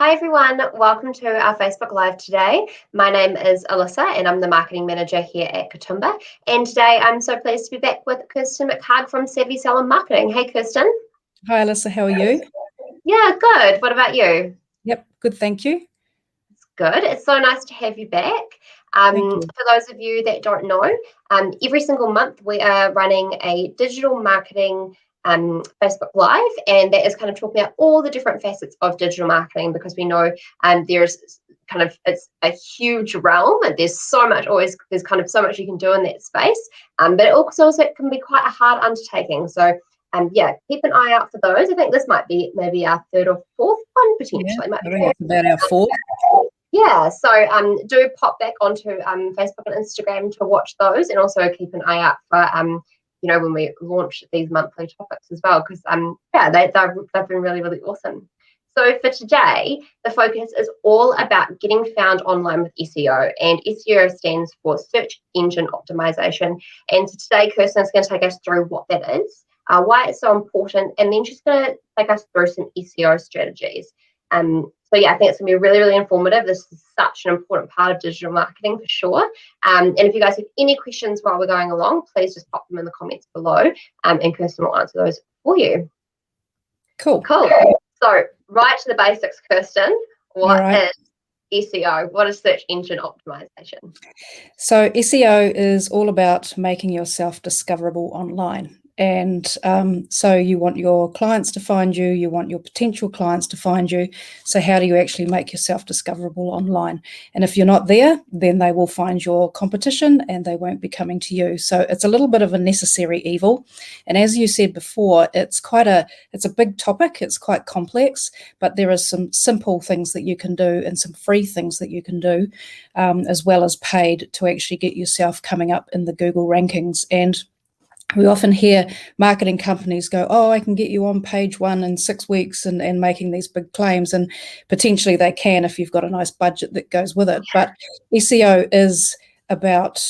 Hi everyone, welcome to our Facebook Live today. My name is Alyssa and I'm the marketing manager here at Katoomba. And today I'm so pleased to be back with Kirsten McHarg from Savvy Salon Marketing. Hey Kirsten. Hi Alyssa, how are you? Yeah, good. What about you? Yep, good, thank you. It's good. It's so nice to have you back. Thank you. For those of you that don't know, every single month we are running a digital marketing Facebook Live, and that is kind of talking about all the different facets of digital marketing because we know it's a huge realm and there's so much so much you can do in that space, but it also can be quite a hard undertaking. So keep an eye out for those. I think this might be maybe our third or fourth one potentially. Yeah, I think it's about our fourth. Yeah, so do pop back onto Facebook and Instagram to watch those, and also keep an eye out for when we launch these monthly topics as well, because they've been really, really awesome. So for today, the focus is all about getting found online with SEO, and SEO stands for search engine optimization. And so today, Kirsten's going to take us through what that is, why it's so important, and then she's going to take us through some SEO strategies. I think it's going to be really, really informative. This is such an important part of digital marketing for sure. And if you guys have any questions while we're going along, please just pop them in the comments below, and Kirsten will answer those for you. Cool. So right to the basics, Kirsten. What is SEO? What is search engine optimization? So SEO is all about making yourself discoverable online. And so you want your clients to find you, you want your potential clients to find you. So how do you actually make yourself discoverable online? And if you're not there, then they will find your competition and they won't be coming to you. So it's a little bit of a necessary evil. And as you said before, it's a big topic, it's quite complex, but there are some simple things that you can do and some free things that you can do, as well as paid, to actually get yourself coming up in the Google rankings. And we often hear marketing companies go, oh, I can get you on page 1 in 6 weeks and making these big claims. And potentially they can if you've got a nice budget that goes with it. But SEO is about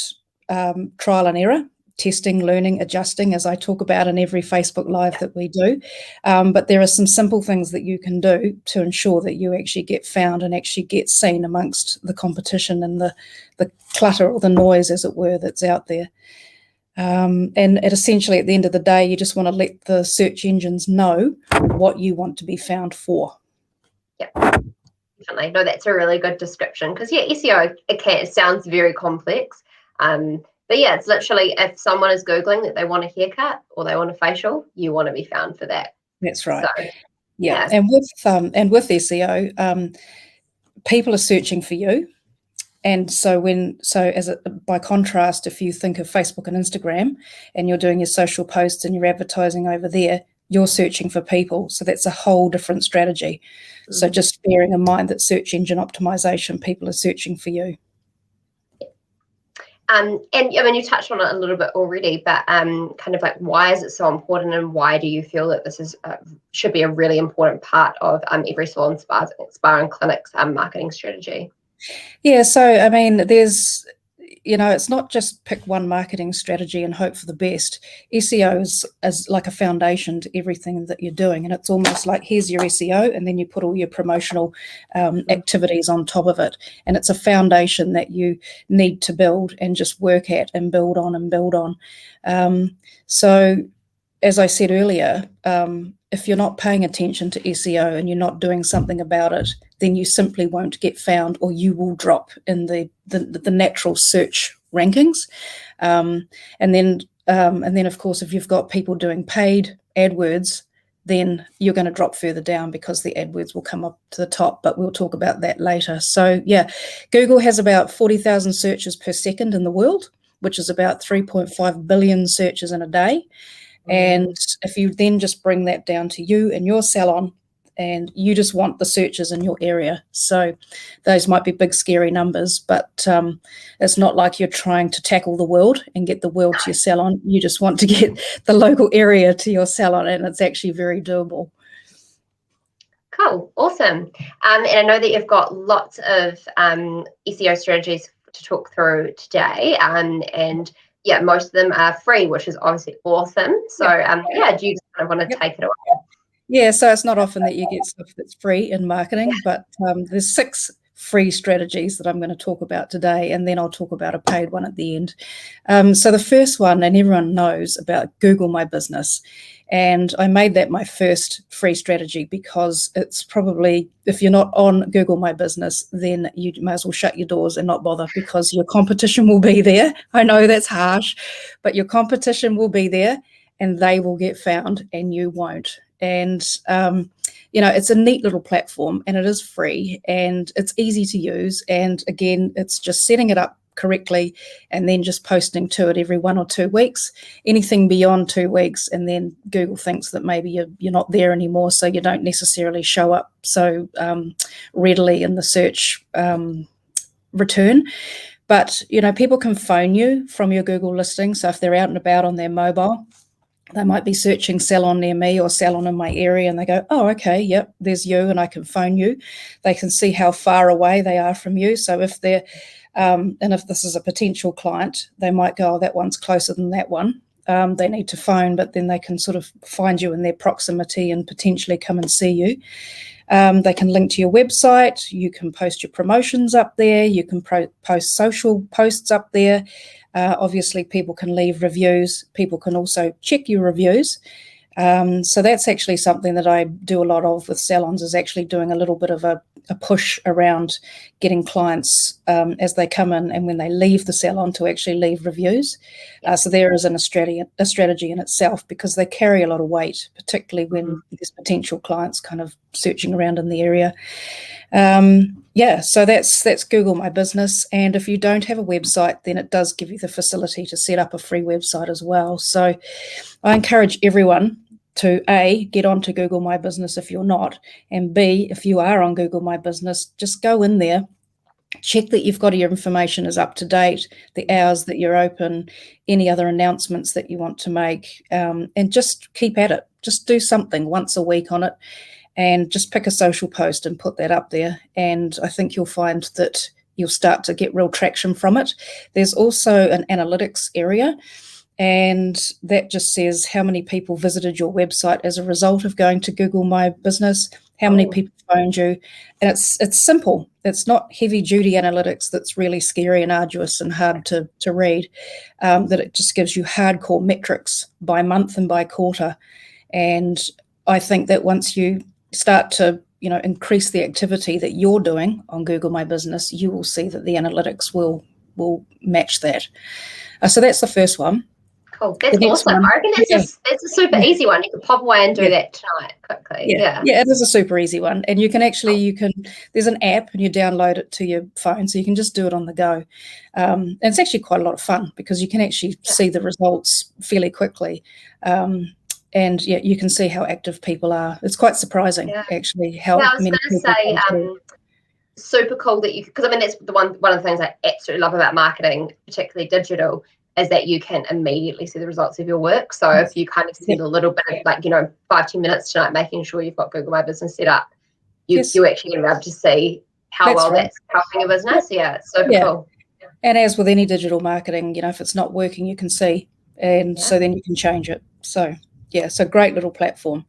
trial and error, testing, learning, adjusting, as I talk about in every Facebook Live that we do. But there are some simple things that you can do to ensure that you actually get found and actually get seen amongst the competition and the clutter or the noise, as it were, that's out there. And essentially, at the end of the day, you just want to let the search engines know what you want to be found for. Yeah, definitely. No, that's a really good description, because SEO, it sounds very complex. But yeah, it's literally, if someone is Googling that they want a haircut or they want a facial, you want to be found for that. That's right. So, yeah. And with SEO, people are searching for you. And so by contrast, if you think of Facebook and Instagram and you're doing your social posts and you're advertising over there, you're searching for people. So that's a whole different strategy. Mm-hmm. So just bearing in mind that search engine optimization, people are searching for you. And I mean, you touched on it a little bit already, but kind of like, why is it so important, and why do you feel that this should be a really important part of every salon, spa and clinic's marketing strategy? Yeah, so I mean, there's, it's not just pick one marketing strategy and hope for the best. SEO is like a foundation to everything that you're doing, and it's almost like, here's your SEO, and then you put all your promotional activities on top of it, and it's a foundation that you need to build and just work at and build on and build on. So as I said earlier, if you're not paying attention to SEO and you're not doing something about it, then you simply won't get found, or you will drop in the natural search rankings. And then of course, if you've got people doing paid AdWords, then you're going to drop further down because the AdWords will come up to the top, but we'll talk about that later. So yeah, Google has about 40,000 searches per second in the world, which is about 3.5 billion searches in a day. And if you then just bring that down to you and your salon, and you just want the searches in your area. So those might be big, scary numbers, but it's not like you're trying to tackle the world and get the world to your salon. You just want to get the local area to your salon, and it's actually very doable. Cool. Awesome. And I know that you've got lots of SEO strategies to talk through today, and yeah, most of them are free, which is obviously awesome. So do you just kind of want to take it away? Yeah, so it's not often that you get stuff that's free in marketing, but there's 6 free strategies that I'm going to talk about today, and then I'll talk about a paid one at the end. So the first one, and everyone knows about Google My Business, and I made that my first free strategy because it's probably, if you're not on Google My Business, then you may as well shut your doors and not bother, because your competition will be there. I know that's harsh, but your competition will be there and they will get found and you won't. And it's a neat little platform, and it is free and it's easy to use. And again, it's just setting it up correctly and then just posting to it every 1 or 2 weeks. Anything beyond 2 weeks, and then Google thinks that maybe you're not there anymore, so you don't necessarily show up so readily in the search return. But people can phone you from your Google listing. So if they're out and about on their mobile, they might be searching salon near me or salon in my area, and they go, oh, okay, yep, there's you, and I can phone you. They can see how far away they are from you. So if they're, and if this is a potential client, they might go, oh, that one's closer than that one. They need to phone, but then they can sort of find you in their proximity and potentially come and see you. They can link to your website. You can post your promotions up there. You can post social posts up there. Obviously, people can leave reviews. People can also check your reviews. So that's actually something that I do a lot of with salons, is actually doing a little bit of a push around getting clients as they come in and when they leave the salon to actually leave reviews. So there is a strategy in itself, because they carry a lot of weight, particularly when there's potential clients kind of searching around in the area. So that's Google My Business. And if you don't have a website, then it does give you the facility to set up a free website as well. So I encourage everyone to A, get onto Google My Business if you're not, and B, if you are on Google My Business, just go in there, check that you've got your information is up to date, the hours that you're open, any other announcements that you want to make, and just keep at it. Just do something once a week on it, and just pick a social post and put that up there. And I think you'll find that you'll start to get real traction from it. There's also an analytics area, and that just says how many people visited your website as a result of going to Google My Business, how many people phoned you. And it's simple. It's not heavy duty analytics that's really scary and arduous and hard to read, that it just gives you hardcore metrics by month and by quarter. And I think that once you start to increase the activity that you're doing on Google My Business, you will see that the analytics will match that. So that's the first one. Cool. That's awesome. I reckon that's a super easy one. You can pop away and do that tonight quickly. Yeah, it is a super easy one. And you can actually, there's an app and you download it to your phone, so you can just do it on the go. And it's actually quite a lot of fun, because you can actually see the results fairly quickly. And you can see how active people are. It's quite surprising, actually, how many people. I was going to say, super cool that because I mean, that's one of the things I absolutely love about marketing, particularly digital, is that you can immediately see the results of your work. So if you kind of spend a little bit of 5-10 minutes tonight making sure you've got Google My Business set up, you're actually going to be able to see how that's helping your business. Yeah, it's super cool. And as with any digital marketing, if it's not working, you can see, and so then you can change it. So so great little platform.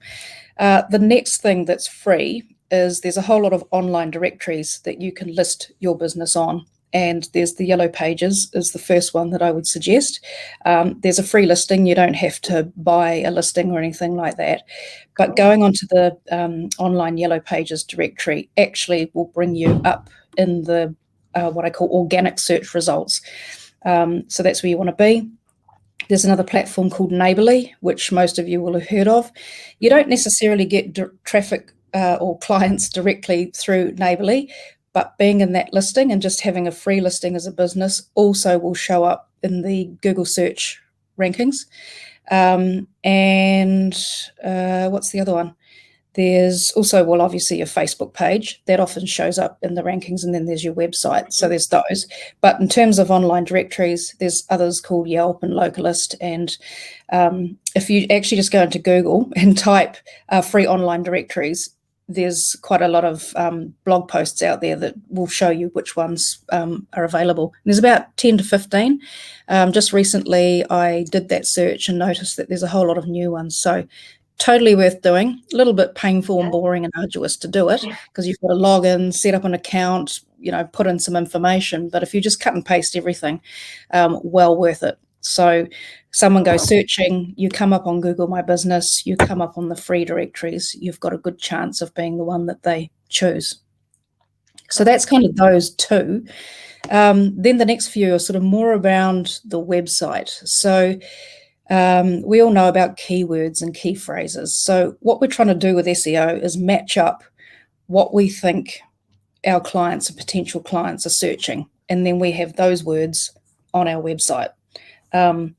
The next thing that's free is there's a whole lot of online directories that you can list your business on. And there's the Yellow Pages is the first one that I would suggest. There's a free listing. You don't have to buy a listing or anything like that. But going onto the online Yellow Pages directory actually will bring you up in the what I call organic search results. So that's where you want to be. There's another platform called Neighbourly, which most of you will have heard of. You don't necessarily get traffic or clients directly through Neighbourly, but being in that listing and just having a free listing as a business also will show up in the Google search rankings. And what's the other one? There's also, obviously your Facebook page. That often shows up in the rankings, and then there's your website. So there's those. But in terms of online directories, there's others called Yelp and Localist. And if you actually just go into Google and type free online directories, there's quite a lot of blog posts out there that will show you which ones are available. And there's about 10 to 15. Just recently, I did that search and noticed that there's a whole lot of new ones. So totally worth doing. A little bit painful and boring and arduous to do it because you've got to log in, set up an account, put in some information. But if you just cut and paste everything, well worth it. So someone goes searching, you come up on Google My Business, you come up on the free directories, you've got a good chance of being the one that they choose. So that's kind of those two. Then the next few are sort of more around the website. So we all know about keywords and key phrases. So what we're trying to do with SEO is match up what we think our clients and potential clients are searching. And then we have those words on our website. But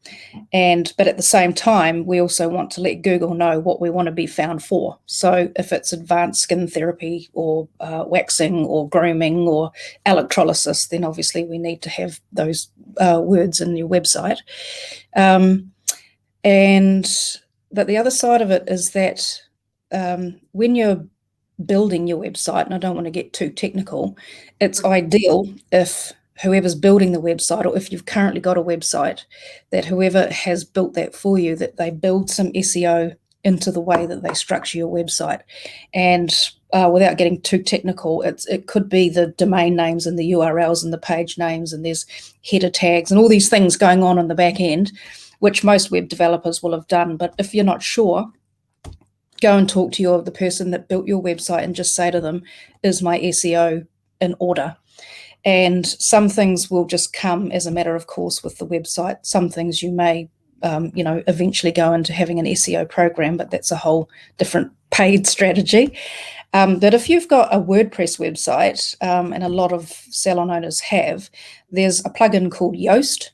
at the same time, we also want to let Google know what we want to be found for. So if it's advanced skin therapy or waxing or grooming or electrolysis, then obviously we need to have those words in your website. But the other side of it is that when you're building your website, and I don't want to get too technical, it's ideal if whoever's building the website, or if you've currently got a website, that whoever has built that for you, that they build some SEO into the way that they structure your website. And without getting too technical, it could be the domain names and the URLs and the page names, and there's header tags and all these things going on the back end, which most web developers will have done. But if you're not sure, go and talk to the person that built your website and just say to them, is my SEO in order? And some things will just come as a matter of course with the website. Some things you may, eventually go into having an SEO program, but that's a whole different paid strategy. But if you've got a WordPress website, and a lot of salon owners have, there's a plugin called Yoast,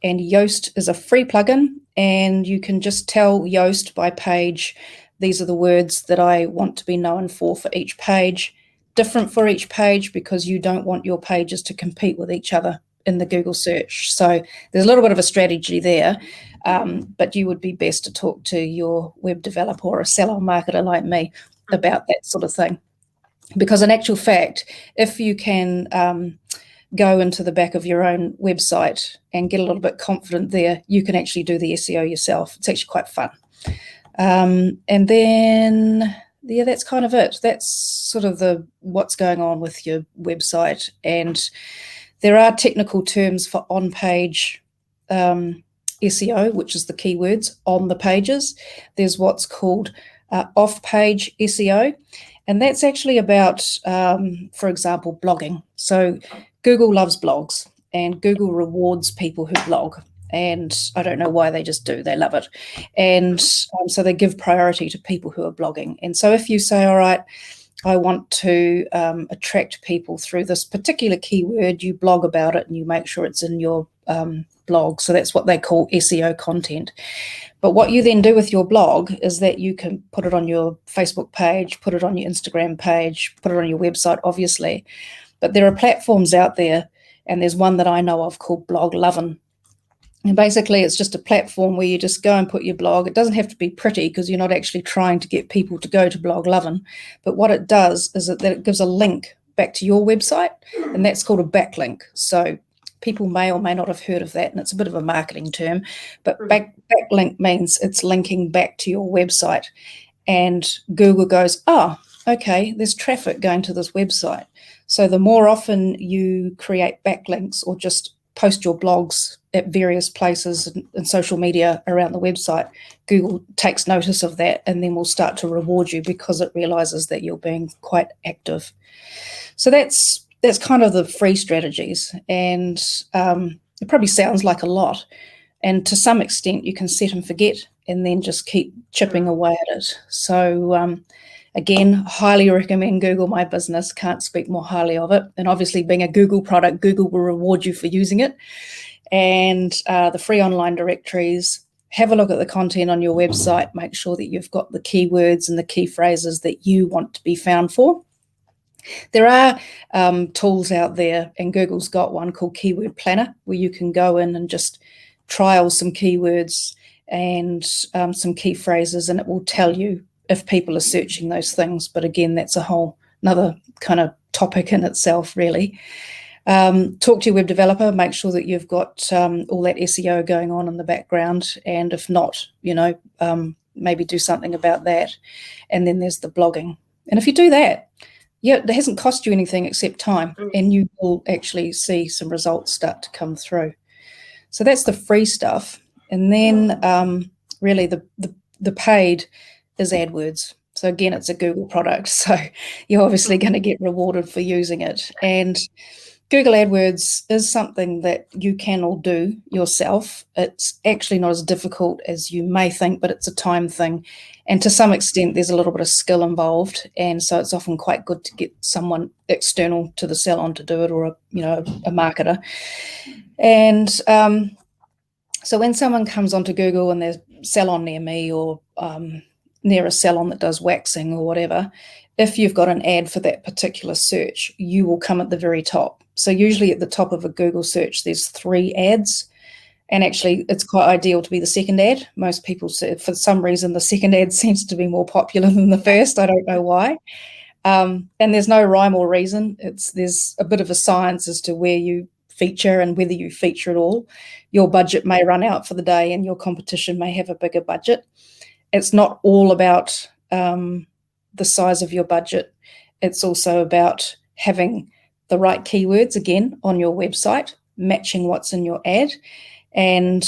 and Yoast is a free plugin, and you can just tell Yoast by page, these are the words that I want to be known for each page. Different for each page because you don't want your pages to compete with each other in the Google search. So there's a little bit of a strategy there, but you would be best to talk to your web developer or a salon marketer like me about that sort of thing. Because in actual fact, if you can go into the back of your own website and get a little bit confident there, you can actually do the SEO yourself. It's actually quite fun. And then... yeah, that's kind of it. That's sort of what's going on with your website. And there are technical terms for on-page SEO, which is the keywords on the pages. There's what's called off-page SEO, and that's actually about, for example, blogging. So Google loves blogs, and Google rewards people who blog. And I don't know why, they just do. They love it. And so they give priority to people who are blogging. And so if you say, all right, I want to attract people through this particular keyword, you blog about it and you make sure it's in your blog. So that's what they call SEO content. But what you then do with your blog is that you can put it on your Facebook page, put it on your Instagram page, put it on your website, obviously. But there are platforms out there, and there's one that I know of called Blog Lovin'. And basically, it's just a platform where you just go and put your blog. It doesn't have to be pretty because you're not actually trying to get people to go to Blog Lovin'. But what it does is that it gives a link back to your website, and that's called a backlink. So people may or may not have heard of that, and it's a bit of a marketing term. But backlink means it's linking back to your website. And Google goes, oh, okay, there's traffic going to this website. So the more often you create backlinks or just post your blogs at various places and social media around the website, Google takes notice of that and then will start to reward you because it realizes that you're being quite active. So that's kind of the free strategies, and it probably sounds like a lot, and to some extent you can set and forget and then just keep chipping away at it. So again, highly recommend Google My Business. Can't speak more highly of it. And obviously, being a Google product, Google will reward you for using it. And the free online directories, have a look at the content on your website. Make sure that you've got the keywords and the key phrases that you want to be found for. There are tools out there, and Google's got one called Keyword Planner, where you can go in and just trial some keywords and some key phrases, and it will tell you if people are searching those things. But again, that's a whole another kind of topic in itself, really. Talk to your web developer, make sure that you've got all that SEO going on in the background. And if not, maybe do something about that. And then there's the blogging. And if you do that, yeah, it hasn't cost you anything except time, and you will actually see some results start to come through. So that's the free stuff. And then really the paid is AdWords. So again, it's a Google product. So you're obviously going to get rewarded for using it. And Google AdWords is something that you can all do yourself. It's actually not as difficult as you may think, but it's a time thing. And to some extent, there's a little bit of skill involved. And so it's often quite good to get someone external to the salon to do it, or a marketer. And so when someone comes onto Google and there's a salon near me, or near a salon that does waxing or whatever, if you've got an ad for that particular search, you will come at the very top. So usually at the top of a Google search, there's 3 ads. And actually, it's quite ideal to be the second ad. Most people say, for some reason, the second ad seems to be more popular than the first. I don't know why. And there's no rhyme or reason. There's a bit of a science as to where you feature and whether you feature at all. Your budget may run out for the day and your competition may have a bigger budget. It's not all about the size of your budget. It's also about having the right keywords, again, on your website, matching what's in your ad, and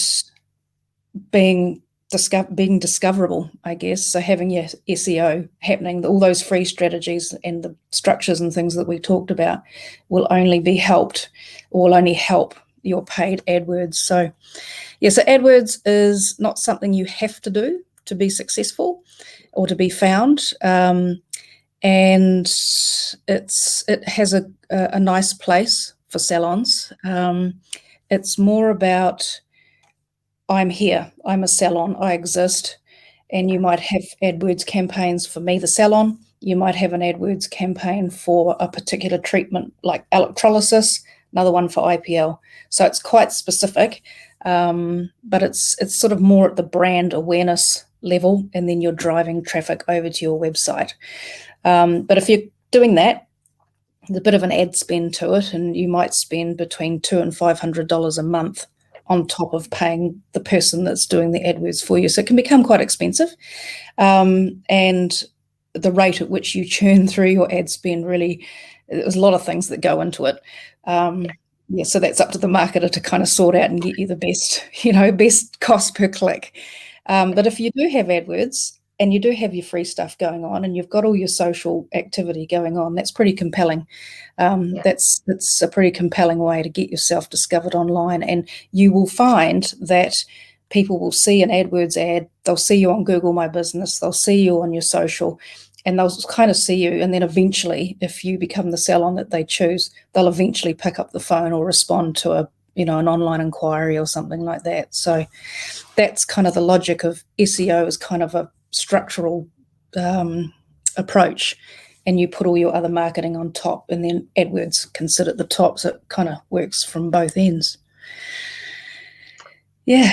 being discoverable, I guess. So having your SEO happening, all those free strategies and the structures and things that we talked about will only help your paid AdWords. So so AdWords is not something you have to do to be successful or to be found. And it has a nice place for salons. It's more about, I'm here, I'm a salon, I exist, and you might have AdWords campaigns for me, the salon. You might have an AdWords campaign for a particular treatment like electrolysis, another one for IPL. So it's quite specific, but it's sort of more at the brand awareness level, and then you're driving traffic over to your website. But if you're doing that, there's a bit of an ad spend to it, and you might spend between $200 and $500 a month on top of paying the person that's doing the AdWords for you. So it can become quite expensive. And the rate at which you churn through your ad spend, really, there's a lot of things that go into it. So that's up to the marketer to kind of sort out and get you the best cost per click. But if you do have AdWords and you do have your free stuff going on and you've got all your social activity going on, that's pretty compelling. That's a pretty compelling way to get yourself discovered online. And you will find that people will see an AdWords ad, they'll see you on Google My Business, they'll see you on your social, and they'll kind of see you. And then eventually, if you become the salon that they choose, they'll eventually pick up the phone or respond to an online inquiry or something like that. So that's kind of the logic of SEO, is kind of a structural approach, and you put all your other marketing on top, and then AdWords can sit at the top. So it kind of works from both ends. Yeah.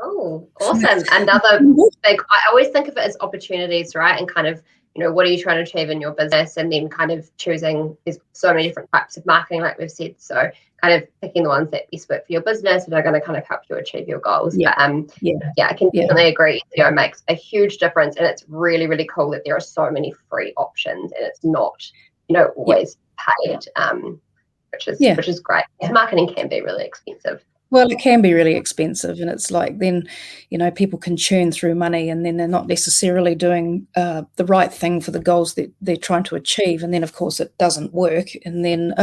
Oh, awesome. Another big, I always think of it as opportunities, right? And kind of, what are you trying to achieve in your business? And then kind of choosing, there's so many different types of marketing, like we've said. So kind of picking the ones that best work for your business and are going to kind of help you achieve your goals. Yeah. But I can definitely agree. SEO makes a huge difference, and it's really, really cool that there are so many free options, and it's not, always paid, which is great. Marketing can be really expensive. Well, it can be really expensive, and it's like then, people can churn through money, and then they're not necessarily doing the right thing for the goals that they're trying to achieve. And then, of course, it doesn't work, and then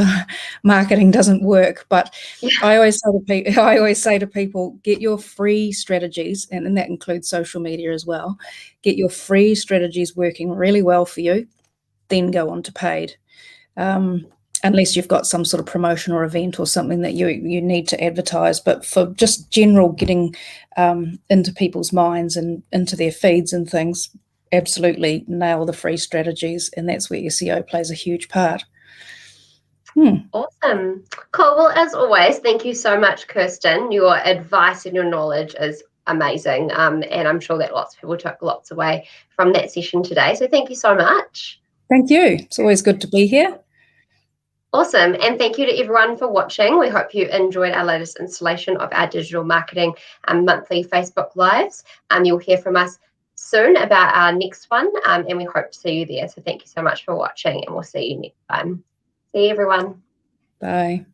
marketing doesn't work. But I always say to people, get your free strategies, and that includes social media as well. Get your free strategies working really well for you, then go on to paid. Unless you've got some sort of promotion or event or something that you need to advertise. But for just general getting into people's minds and into their feeds and things, absolutely nail the free strategies, and that's where SEO plays a huge part. Awesome. Cool. Well, as always, thank you so much, Kirsten. Your advice and your knowledge is amazing, and I'm sure that lots of people took lots away from that session today. So thank you so much. Thank you. It's always good to be here. Awesome. And thank you to everyone for watching. We hope you enjoyed our latest installation of our digital marketing monthly Facebook Lives. You'll hear from us soon about our next one, and we hope to see you there. So thank you so much for watching, and we'll see you next time. See you, everyone. Bye.